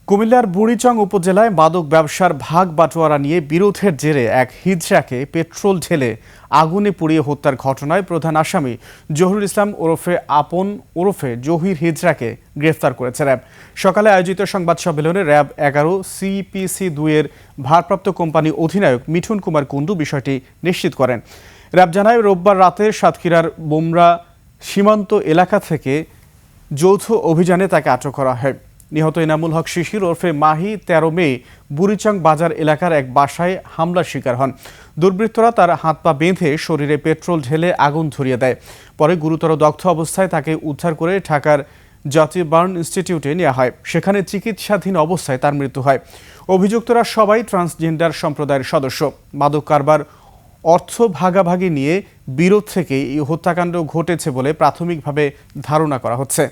কুমিল্লার বুড়িচং উপজেলায় মাদক ব্যবসার ভাগ বাটোয়ারা নিয়ে বিরোধের জেরে এক হিজড়াকে পেট্রোল ঢেলে আগুনে পুড়িয়ে হত্যার ঘটনায় প্রধান আসামি জহুরুল ইসলাম ওরফে আপন ওরফে জহির হিজড়াকে গ্রেফতার করেছে র্যাব। সকালে আয়োজিত সংবাদ সম্মেলনে র্যাব 11 CPC-2 এর ভারপ্রাপ্ত কোম্পানি অধিনায়ক মিঠুন কুমার কুণ্ডু বিষয়টি নিশ্চিত করেন। র্যাব জানায়, রোববার রাতে সাতক্ষীরার বোমরা সীমান্ত এলাকা থেকে যৌথ অভিযানে তাকে আটক করা হয়। নিহত এনামুল হক শিশির ওরফে মাহি 13 মে বুড়িচং বাজার এলাকার এক বাসায় হামলার শিকার হন। দুর্বৃত্তরা তার হাত পা বেঁধে শরীরে পেট্রোল ঢেলে আগুন ধরিয়ে দেয়। পরে গুরুতর দগ্ধ অবস্থায় তাকে উদ্ধার করে ঢাকার জাতীয় বার্ন ইনস্টিটিউটে নেওয়া হয়। সেখানে চিকিৎসাধীন অবস্থায় তার মৃত্যু হয়। অভিযুক্তরা সবাই ট্রান্সজেন্ডার সম্প্রদায়ের সদস্য। মাদক কারবার, অর্থ ভাগাভাগি নিয়ে বিরোধ থেকে এই হত্যাকাণ্ড ঘটেছে বলে প্রাথমিকভাবে ধারণা করা হচ্ছে।